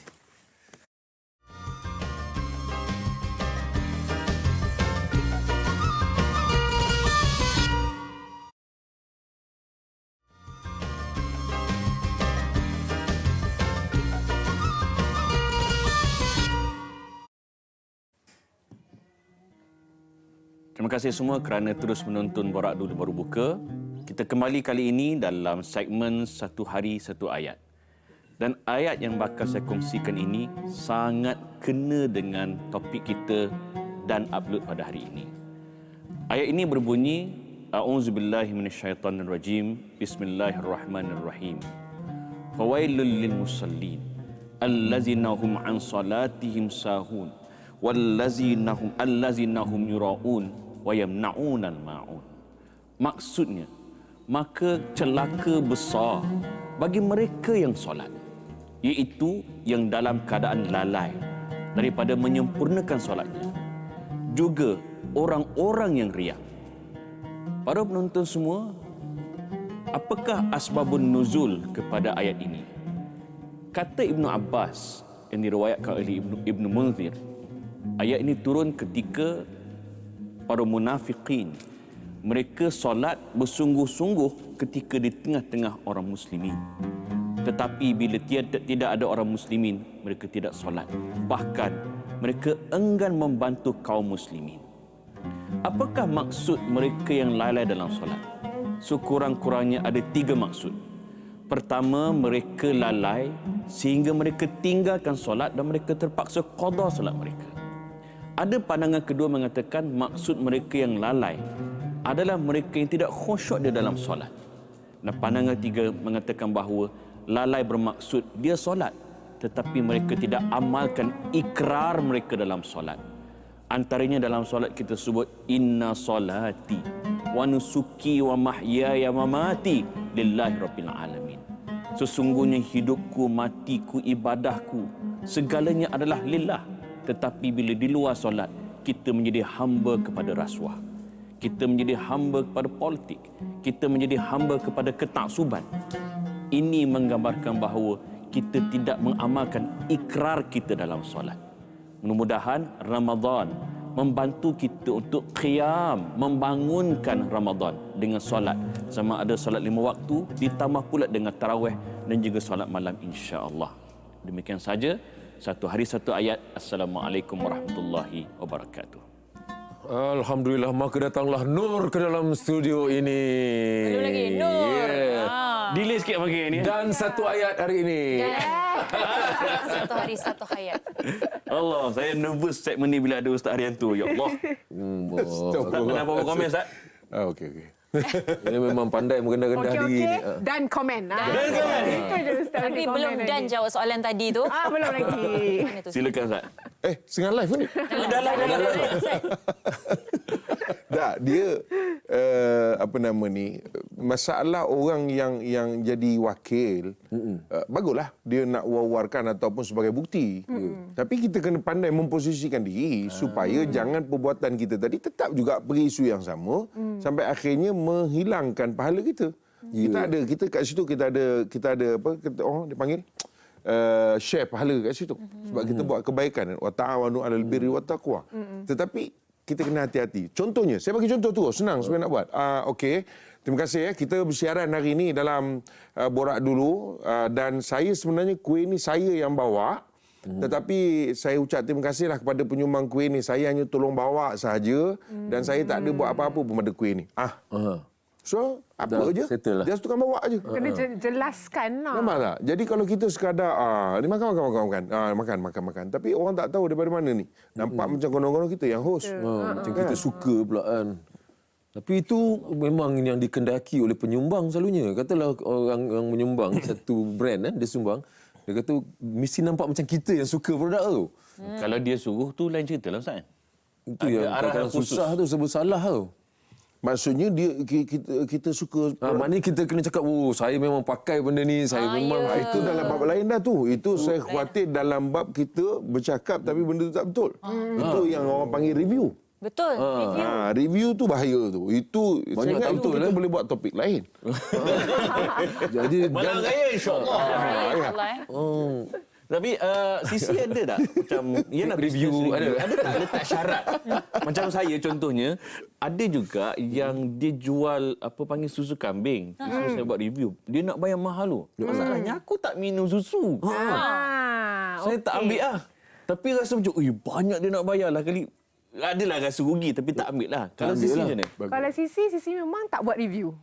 S1: Terima kasih semua kerana terus menonton Borak Dulu Baru Buka. Kita kembali kali ini dalam segmen Satu Hari Satu Ayat. Dan ayat yang bakal saya kongsikan ini sangat kena dengan topik kita dan upload pada hari ini. Ayat ini berbunyi, A'udzubillahi minasyaitonirrajim. Bismillahirrahmanirrahim. Fawailul lil musallin allazina hum an salatihim sahun wallazina hum yura'un wa yamna'unal ma'un. Maksudnya, maka celaka besar bagi mereka yang solat, iaitu yang dalam keadaan lalai daripada menyempurnakan solatnya, juga orang-orang yang riak. Para penonton semua, apakah asbabun nuzul kepada ayat ini? Kata Ibnu Abbas yang diriwayatkan oleh Ibnu Munzir, ayat ini turun ketika para munafiqin, mereka solat bersungguh-sungguh ketika di tengah-tengah orang muslimin. Tetapi bila tidak ada orang muslimin, mereka tidak solat. Bahkan mereka enggan membantu kaum muslimin. Apakah maksud mereka yang lalai dalam solat? Sekurang-kurangnya ada 3 maksud. Pertama, mereka lalai sehingga mereka tinggalkan solat dan mereka terpaksa qada solat mereka. Ada pandangan kedua mengatakan maksud mereka yang lalai adalah mereka yang tidak khusyuk di dalam solat. Dan pandangan tiga mengatakan bahawa lalai bermaksud dia solat tetapi mereka tidak amalkan ikrar mereka dalam solat. Antaranya dalam solat kita sebut inna solati wa nusuki wa mahyaya wa mamati lillahi rabbil alamin. Sesungguhnya hidupku, matiku, ibadahku segalanya adalah lillah. Tetapi bila di luar solat, kita menjadi hamba kepada rasuah. Kita menjadi hamba kepada politik. Kita menjadi hamba kepada ketaksuban. Ini menggambarkan bahawa kita tidak mengamalkan ikrar kita dalam solat. Mudah-mudahan Ramadan membantu kita untuk qiyam, membangunkan Ramadan dengan solat. Sama ada solat 5 waktu, ditambah pula dengan tarawih dan juga solat malam insya-Allah. Demikian saja. Satu hari satu ayat. Assalamualaikum warahmatullahi wabarakatuh.
S2: Alhamdulillah, maka datanglah Nur ke dalam studio ini.
S3: Belum lagi. Nur.
S1: Delay sikit pakai ni.
S2: Dan satu ayat hari ini.
S3: Satu hari, satu hayat.
S1: Allah, saya nervous segmen ni bila ada Ustaz Haryanto. Ya Allah. Ustaz, nak apa-apa komen, Ustaz?
S4: Okey.
S2: Ini memang pandai mengendah-gendah diri ni.
S10: Dan komen.
S3: Dan komen.
S10: Itu je Ustaz.
S3: Tapi belum dan jawab soalan tadi tu.
S10: Belum lagi.
S3: Mana tu?
S1: Silakan, Ustaz.
S4: Setengah live ni.
S3: Dah lah.
S4: Tak, dia apa nama ni, masalah orang yang jadi wakil, baguslah dia nak war-warkan ataupun sebagai bukti. Tapi kita kena pandai memposisikan diri supaya jangan perbuatan kita tadi tetap juga pergi isu yang sama sampai akhirnya menghilangkan pahala kita. Kita kat situ kita ada apa orang dia panggil share pahala kat situ sebab kita buat kebaikan, wa ta'awanu 'alal birri wat taqwa. Tetapi kita kena hati-hati. Contohnya, saya bagi contoh tu, senang sebenarnya nak buat. Okey, terima kasih kita bersiaran hari ini dalam Borak Dulu, dan saya sebenarnya kuih ni saya yang bawa. Tetapi saya ucap terima kasihlah kepada penyumbang kuih ni. Saya hanya tolong bawa sahaja dan saya tak ada buat apa-apa pun pada kuih ni. So, apa je? Dia tukang bawa je.
S10: Kena jelaskan lah.
S4: Nampak tak? Jadi kalau kita sekadar, ni makan. Tapi orang tak tahu daripada mana ni. Nampak macam konon-konon kita yang host.
S2: Macam kita suka pula kan. Tapi itu memang yang dikendaki oleh penyumbang selalunya. Katalah orang yang menyumbang satu brand, dia sumbang. Dia kata, mesti nampak macam kita yang suka produk tu.
S1: Kalau dia suruh tu lain cerita lah, Ustaz.
S2: Itu yang kadang-kadang susah tu, sebab salah tu.
S4: Maksudnya kita suka.
S2: Maknanya kita kena cakap, saya memang pakai benda ni, saya memang.
S4: Itu dalam bab lain dah tu. Itu saya khawatir dalam bab kita bercakap tapi benda tu tak betul. Itu yang orang panggil review.
S3: Betul.
S4: Review tu bahaya tu. Itu
S2: banyak
S4: saya
S2: tak
S4: ingat
S2: betul,
S4: kita boleh buat topik lain.
S2: Jadi
S1: malam raya insya-Allah.
S3: InsyaAllah.
S1: Tapi Sisi ada tak macam dia nak
S2: review
S1: ada tak letak syarat? Macam saya contohnya ada juga yang dia jual apa panggil susu kambing. Susu saya buat review. Dia nak bayar mahal tu. Masalahnya aku tak minum susu. Saya tak ambil lah. Tapi rasa macam banyak dia nak bayar lah kali. Adalah rasa rugi tapi tak ambil lah. Kalau Sisi macam mana?
S10: Kalau Sisi memang tak buat review.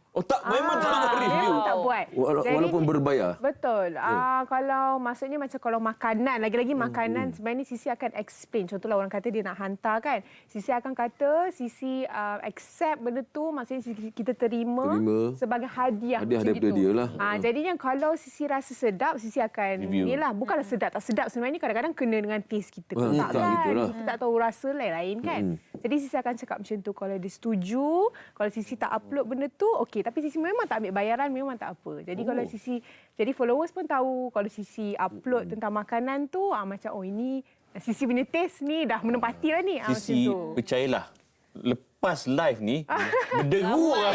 S1: Memang tak buat review.
S10: Memang tak buat.
S2: Walaupun berbayar.
S10: Betul. Kalau maksudnya macam kalau makanan, lagi-lagi makanan sebenarnya Sisi akan explain. Contohlah orang kata dia nak hantar kan. Sisi akan kata Sisi accept benda tu, maksudnya kita terima sebagai hadiah.
S2: Hadiah daripada dia lah.
S10: Jadinya kalau Sisi rasa sedap, Sisi akan inilah. Bukanlah sedap tak sedap, sebenarnya kadang-kadang kena dengan taste kita. Tak kan? Kita tak tahu rasa lain-lain kan. Jadi Sisi akan cakap macam tu. Kalau dia setuju, kalau Sisi tak upload benda tu, okey. Tapi Sisi memang tak ambil bayaran, memang tak apa. Jadi kalau Sisi, jadi followers pun tahu kalau Sisi upload tentang makanan tu, macam ini Sisi punya taste ni dah menempati lah ni.
S1: Sisi percayalah, lepas live ni berderu
S10: lah.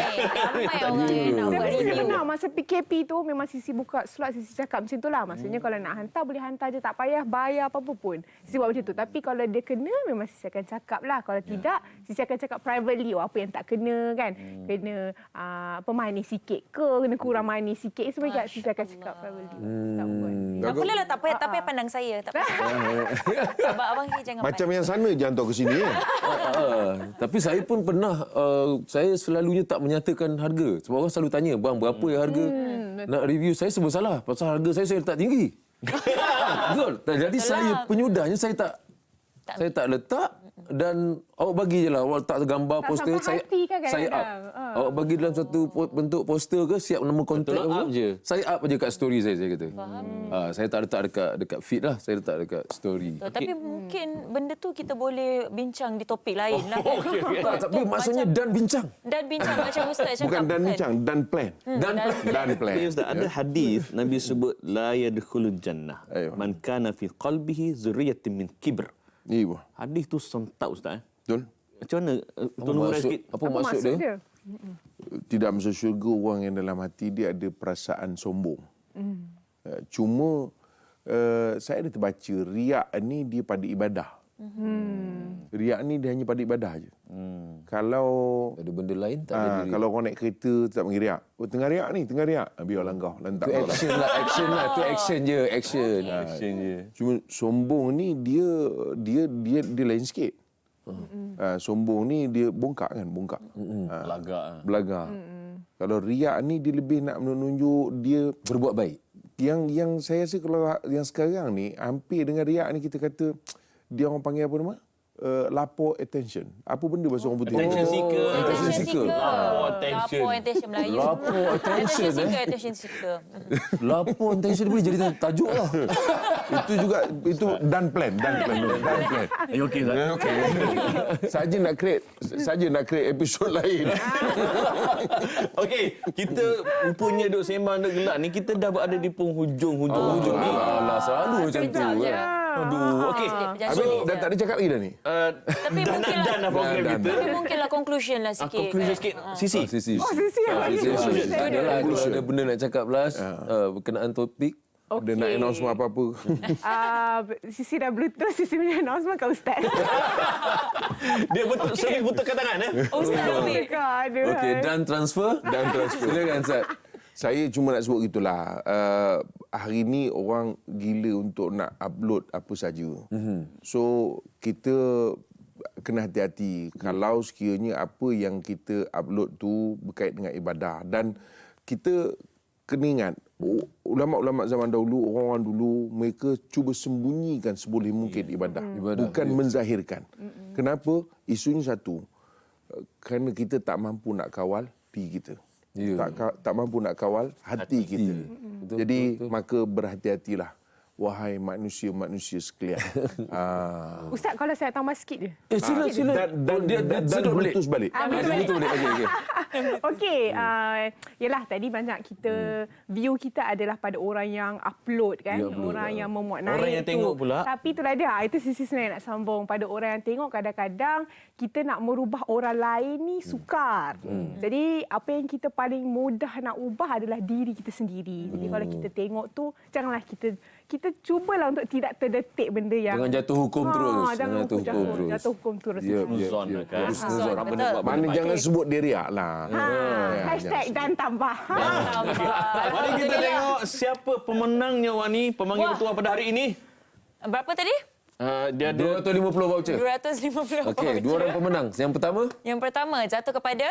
S10: Masa PKP tu memang Sisi buka slot, Sisi cakap macam tu lah. Maksudnya kalau nak hantar boleh hantar je, tak payah bayar apa-apa pun. Sisi buat macam tu. Tapi kalau dia kena memang Sisi akan cakap lah. Kalau tidak Sisi akan cakap privately apa yang tak kena kan. Kena manis sikit ke, kena kurang manis sikit. Sebab Sisi akan cakap privately. Tak buat.
S3: Tak boleh lah, tak payah pandang saya. Tak payah. Sebab abang ni jangan
S4: macam yang sana je hantar ke sini.
S2: Tapi saya pun pernah, saya selalunya tak menyatakan harga. Sebab orang selalu tanya, bang berapa ya harga? Nak review saya serba salah. Pasal harga saya letak tinggi. Betul. Jadi saya penyudahnya saya tak letak. Dan awak bagi je lah. Awak letak gambar poster. Saya up. Awak bagi dalam satu bentuk poster ke, siap nombor kontak
S1: je.
S2: Saya up je kat story saya kata. Saya tak letak dekat feed lah. Saya letak dekat story.
S3: Tapi mungkin benda tu kita boleh bincang di topik lain lah.
S2: Tapi maksudnya dan bincang.
S3: Dan bincang macam Ustaz cakap.
S4: Bukan dan bincang, dan plan. Dan plan.
S1: Ustaz, ada hadis Nabi sebut la yadkhulul jannah man kana fi qalbihi zurriyyatun min kibr. Hadis tu sentak Ustaz.
S4: Betul.
S1: Macam mana? Tolong sikit.
S2: Apa maksud dia?
S4: Tidak masuk syurga orang yang dalam hati dia ada perasaan sombong. Cuma saya ada terbaca riak ni dia pada ibadah. Riak ni dia hanya pada ibadah je. Kalau
S2: ada benda lain tak ada riak.
S4: Kalau orang naik kereta tak panggil riak. Tengah riak ni, tengah riak. Biarlah kau lantak.
S2: Itu action lah, tu action je.
S1: Action je.
S4: Cuma sombong ni dia lain sikit. Sombong ni dia bongkak kan, bongkak. Belagak. Kalau riak ni dia lebih nak menunjuk dia
S2: Berbuat baik.
S4: yang saya rasa kalau yang sekarang ni hampir dengan riak ni kita kata dia orang panggil apa nama? Lapor attention. Apa benda bahasa orang putih?
S1: Attention seeker.
S2: Attention seeker.
S1: Lapor attention.
S3: Lapor attention Melayu.
S2: Lapor attention,
S3: Attention seeker.
S2: Lapor attention boleh jadi tajuk lah.
S4: Itu juga itu done plan.
S1: Okey, Zat.
S4: Okey. Saja nak create episod lain.
S1: Okey, kita rupanya duk sembang duk gelak ni, kita dah berada di penghujung ni.
S2: Alah, selalu macam tu.
S10: je.
S1: Aduh, okey.
S4: Habis dah tak ada cakap lagi dah ni?
S3: Tapi mungkin
S1: Dah program
S4: dah.
S1: kita.
S3: Tapi mungkinlah conclusion lah sikit.
S1: Conclusion sikit. Sisi.
S2: Sisi.
S10: Sisi
S2: Sisi. Adalah kalau ada benda nak cakap Blas, berkenaan topik.
S4: Dia nak announcement apa-apa.
S10: Sisi dah bluetooth, Sisi punya announcement kat Ustaz.
S1: Dia betul sering bututkan tangan
S3: Ustaz Rafiq.
S2: Okey, dan transfer. Silakan Ustaz.
S4: Saya cuma nak sebut gitulah. Hari ni orang gila untuk nak upload apa saja. So kita kena hati-hati kalau sekiranya apa yang kita upload tu berkait dengan ibadah, dan kita kena ingat ulama-ulama zaman dahulu, orang-orang dulu, mereka cuba sembunyikan seboleh mungkin ibadah. Bukan menzahirkan. Kenapa? Isunya satu, kerana kita tak mampu nak kawal diri kita. Tak mampu nak kawal hati kita. Jadi maka berhati-hatilah wahai manusia-manusia sekalian.
S10: Ustaz, kalau saya tambah sikit je.
S2: Sila.
S4: Dan bluetooth balik.
S2: Bluetooth balik. Okey.
S10: Okey, yalah tadi banyak kita view kita adalah pada orang yang upload kan, orang yang memuat naik
S1: Orang yang
S10: tu.
S1: tengok pula.
S10: Tapi itulah dia, itu sisi sebenarnya nak sambung pada orang yang tengok. Kadang-kadang kita nak merubah orang lain ni sukar. Jadi apa yang kita paling mudah nak ubah adalah diri kita sendiri. Jadi kalau kita tengok tu, janganlah kita cubalah untuk tidak terdetik benda yang
S2: Jangan jatuh hukum terus.
S10: Jangan jatuh hukum terus.
S1: Husnuzon kan.
S4: Mana jangan sebut dia riak lah.
S10: Hashtag dan tambah.
S1: Mari kita tengok siapa pemenangnya Wani, pemanggil bertuah pada hari ini.
S3: Berapa tadi?
S1: Dia ada
S2: 250 voucher.
S3: 250.
S2: Okey, dua orang pemenang. Yang pertama?
S3: Yang pertama jatuh kepada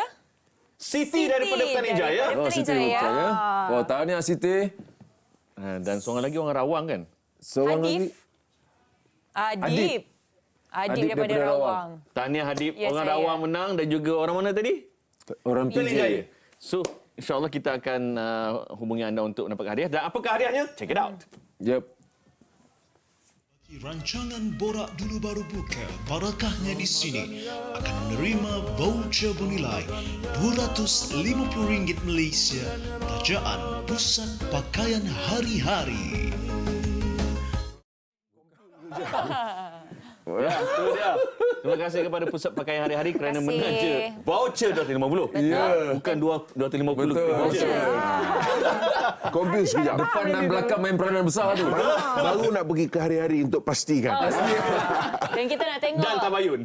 S1: Siti daripada Petani Jaya.
S2: Siti Jaya. Oh, tahniah Siti.
S1: Dan seorang lagi orang Rawang kan?
S2: Seorang lagi.
S3: Adib daripada Rawang.
S1: Tahniah Hadib,
S3: Ya,
S1: orang
S3: saya.
S1: Rawang menang, dan juga orang mana tadi?
S2: Orang
S1: Petani
S2: PJ.
S1: Jaya. So, insyaAllah kita akan hubungi anda untuk mendapatkan hadiah. Dan apakah hadiahnya? Check it out.
S2: Yep.
S12: Rancangan Borak Dulu Baru Buka, barakahnya di sini akan menerima voucher bernilai RM250 Malaysia kerajaan pusat pakaian hari-hari.
S1: Itu dia. Terima kasih kepada Pusat Pakaian Hari-hari kerana
S3: Terima kasih.
S1: menaja voucher $250. Bukan $250. Voucher.
S4: Confuse sekejap.
S2: Depan dan belakang main peranan besar tu.
S4: Baru nak pergi ke hari-hari untuk pastikan.
S3: Dan kita nak tengok.
S1: Dan tabayun.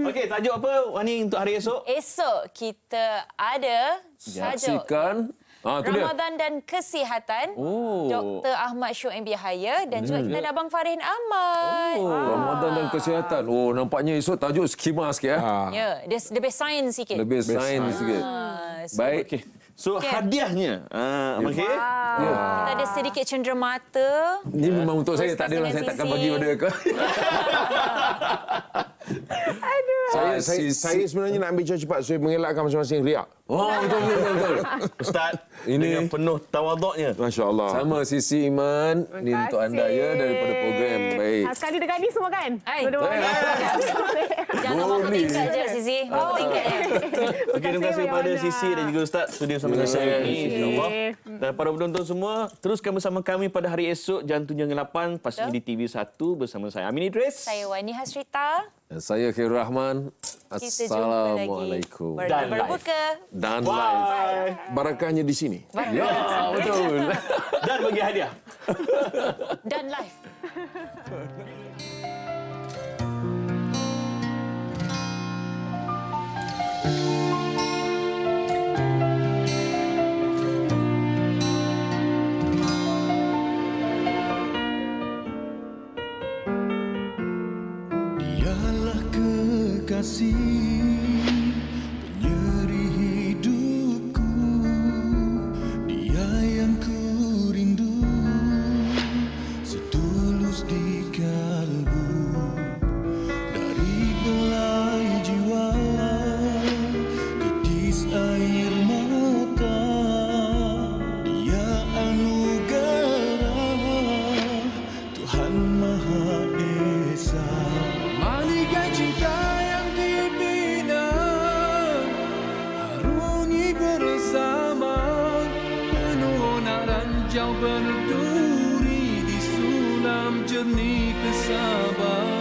S1: Okey, tajuk apa Wani untuk hari esok?
S3: Esok kita ada tajuk
S2: Saksikan. Tu dia.
S3: Ramadan dan Kesihatan. Dr. Ahmad Syuk MB Haya dan juga kita ada Abang Farihin Ahmad.
S2: Ramadan dan kesihatan. Oh, nampaknya esok tajuk skema sikit.
S3: Ya, dia lebih sains sikit.
S2: Lebih sains sikit. Baik.
S1: Okey. So, hadiahnya. Okey.
S3: Kita ada sedikit cenderamata.
S2: Ini memang untuk saya. Tak adalah saya takkan bagi pada kau.
S4: Saya sebenarnya nak ambil cepat supaya mengelakkan masing-masing riak.
S2: Oh, betul.
S1: Ustaz,
S2: Ini
S1: dengan penuh tawaduknya.
S4: Masya Allah.
S2: Sama Sisi Iman. Ini
S10: Terima
S2: untuk anda ya daripada program. Baik.
S10: Sekali dekat ni semua kan?
S3: Hai.
S10: Dua-dua.
S3: Jangan berapa tingkat je, Sisi. Berapa tingkat je.
S1: Okey, terima kasih kepada Sisi dan juga Ustaz studio sama dengan saya ini, insyaAllah. Dan para penonton semua, teruskan bersama kami pada hari esok jam 7.08 pastinya di TV1 bersama saya Amin Idris.
S3: Saya Wani Hasrita.
S2: Dan saya Khairul Rahman.
S3: Kita jumpa lagi.
S2: Assalamualaikum.
S1: Dan
S3: Berbuka.
S2: Dan live.
S4: Barakahnya di sini.
S2: Ya, betul.
S1: Dan bagi hadiah.
S3: Dan live.
S12: Dialah kekasih, penyeri hidupku, dia yang ku rindu, setulus di kalbu, dari belai jiwa, tetes air mata, dia anugerah Tuhan Maha Esa. Maligai cinta yang dibina, harungi bersama, penuh nak ranjau berduri di sulam jernih kesabaran.